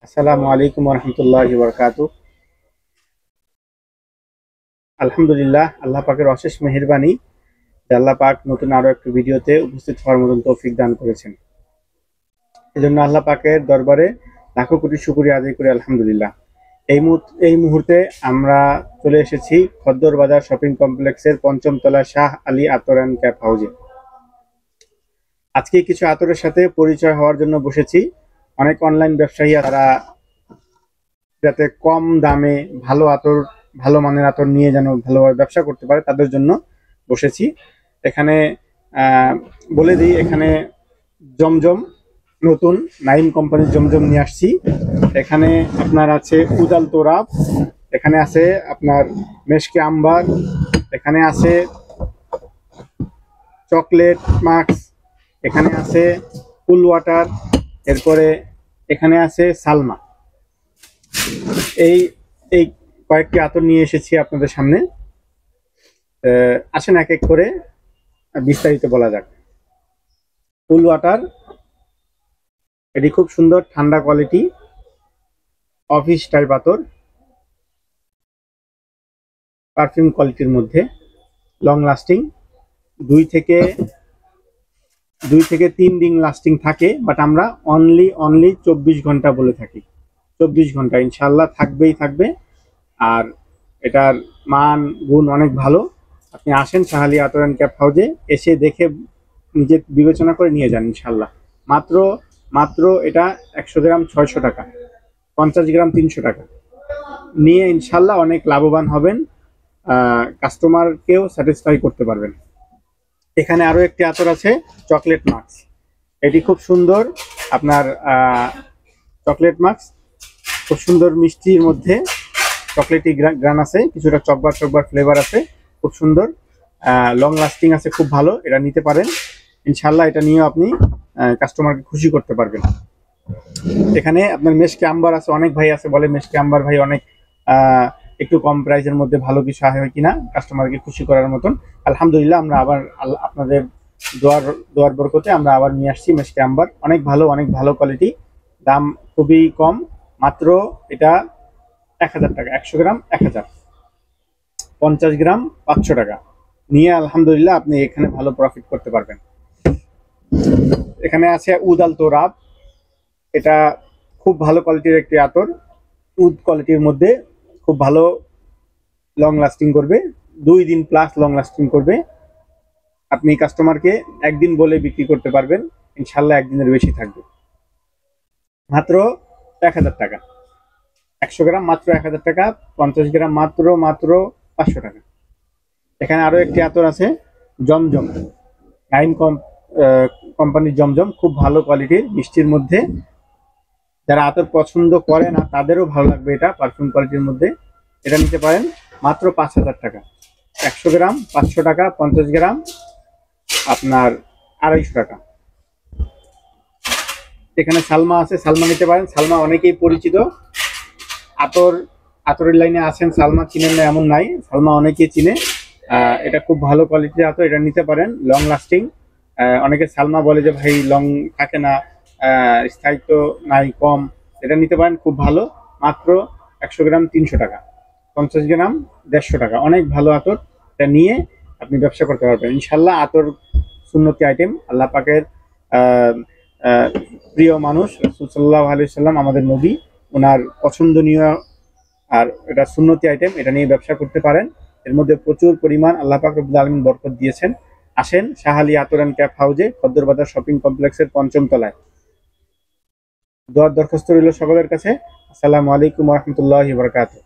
আসসালামু আলাইকুম রহমতুল্লাহি বারাকাতুহু। আলহামদুলিল্লাহ, আল্লাহ পাকের অশেষ মেহেরবানি যে আল্লাহ পাক নতুন আরো একটা ভিডিওতে উপস্থিত হওয়ার মতন তৌফিক দান করেছেন। এজন্য আল্লাহ পাকের দরবারে লাখো কোটি শুকরিয়া আদায় করি আলহামদুলিল্লাহ। এই মুহূর্তে আমরা চলে এসেছি খদ্দর বাজার শপিং কমপ্লেক্সের পঞ্চম তলায় শাহ আলী আতর অ্যান্ড ক্যাপ হাউজে। আজকে কিছু আতরের সাথে পরিচয় হওয়ার জন্য বসেছি। অনেক অনলাইন ব্যবসায়ী তারা যাতে কম দামে ভালো মানের আতর নিয়ে যেন ভালোভাবে ব্যবসা করতে পারে তাদের জন্য বসেছি। এখানে বলে দিই, এখানে জমজম নতুন নাইম কোম্পানির জমজম নিয়ে আসছি। এখানে আপনার আছে উদাল তোরাব, এখানে আছে আপনার মেশকে আম্বার, এখানে আছে চকলেট মাক্স, এখানে আছে কুল ওয়াটার, এরপরে এখানে আছে সালমা। এই এই কয়েকটি আতর নিয়ে এসেছি আপনাদের সামনে। আসেন এক এক করে বিস্তারিত বলা যাক। কুল ওয়াটার, এটি খুব সুন্দর ঠান্ডা কোয়ালিটি অফিস টাইপ আতর, পারফিউম কোয়ালিটির মধ্যে, লং লাস্টিং, 2 থেকে 3 দিন লাস্টিং থাকে, বাট আমরা অনলি 24 ঘন্টা বলে থাকি। 24 ঘন্টা ইনশাল্লাহ থাকবে। আর এটার মান গুণ অনেক ভালো। আপনি আসেন শাহ আলী আতর অ্যান্ড ক্যাপ হাউজে, এসে দেখে নিজে বিবেচনা করে নিয়ে যান ইনশাল্লাহ। মাত্র এটা 100 গ্রাম 600 টাকা, 50 গ্রাম 300 টাকা নিয়ে ইনশাল্লাহ অনেক লাভবান হবেন, কাস্টমারকেও স্যাটিসফাই করতে পারবেন। এখানে আরো একটি আতর আছে চকলেট মাক্স, এটি খুব সুন্দর আপনার চকলেট মাক্স, খুব সুন্দর মিষ্টির মধ্যে চকলেটি গ্রান আছে, কিছুটা চকবার ফ্লেভার আছে, খুব সুন্দর লং লাস্টিং আছে, খুব ভালো। এটা নিতে পারেন ইনশাল্লাহ, এটা নিয়েও আপনি কাস্টমারকে খুশি করতে পারবেন। এখানে আপনার মেশকে আম্বার আছে, অনেক ভাই আছে বলে মেশকে আম্বার ভাই অনেক একটু কম প্রাইসের মধ্যে ভালো কিছু হয় কিনা কাস্টমারকে খুশি করার মতন। আলহামদুলিল্লাহ, আমরা আবার আপনাদের দোয়ার বরকতে আমরা আবার নিয়ে আসছি মেশকে আম্বার, অনেক ভালো কোয়ালিটি, দাম খুবই কম, মাত্র এটা 1000 টাকা, 100 গ্রাম 1000, 50 গ্রাম 500 টাকা নিয়ে আলহামদুলিল্লাহ আপনি এখানে ভালো প্রফিট করতে পারবেন। এখানে আছে উদাল তোরাব, এটা খুব ভালো কোয়ালিটির একটি আতর, উড কোয়ালিটির মধ্যে খুব ভালো লং লাস্টিং করবে, 2 দিন প্লাস লং লাস্টিং করবে। আপনি কাস্টমারকে একদিন বলে বিক্রি করতে পারবেন ইনশাল্লাহ, একদিনের বেশি থাকবে। মাত্র 1000 টাকা, 100 গ্রাম মাত্র 1000 টাকা, 50 গ্রাম মাত্র 500 টাকা। এখানে আরো একটি আতর আছে জমজম, নাইম কোম্পানির জমজম, খুব ভালো কোয়ালিটির মিষ্টির মধ্যে, যারা আতর পছন্দ করে না তাদেরও ভালো লাগবে, এটা পারফিউম কোয়ালিটির মধ্যে। এটা নিতে পারেন মাত্র 5000 টাকা, 100 গ্রাম 500 টাকা, 50 গ্রাম আপনার 250 টাকা। এখানে সালমা আছে, সালমা নিতে পারেন, সালমা অনেকেই পরিচিত, আতরের লাইনে আছেন, সালমা চিনেন না এমন নাই, সালমা অনেকেই চিনে। এটা খুব ভালো কোয়ালিটির আতর, এটা নিতে পারেন, লং লাস্টিং। অনেকে সালমা বলে যে ভাই লং থাকে না, স্থায়িত্ব নাই, কম, এটা নিতে পারেন, খুব ভালো, মাত্র 100 গ্রাম 300 টাকা, 50 গ্রাম 150 টাকা, অনেক ভালো আতর। এটা নিয়ে আপনি ব্যবসা করতে পারবেন ইনশাল্লাহ। আতর সুন্নতি আইটেম, আল্লাহ পাকের প্রিয় মানুষ রাসূল সাল্লাল্লাহু আলাইহি সাল্লাম, আমাদের নবী, ওনার পছন্দনীয়, আর এটা সুন্নতি আইটেম, এটা নিয়ে ব্যবসা করতে পারেন। এর মধ্যে প্রচুর পরিমাণ আল্লাহ পাক রব্বুল আলামিন বরকত দিয়েছেন। আসেন শাহ আলী আতর অ্যান্ড ক্যাপ হাউজে, খদ্দর বাজার শপিং কমপ্লেক্সের 5ম তলায়। দোয়ার দরখাস্ত রইল সকলের কাছে। আসসালামু আলাইকুম রহমতুল্লাহি ওয়া বারাকাতুহু।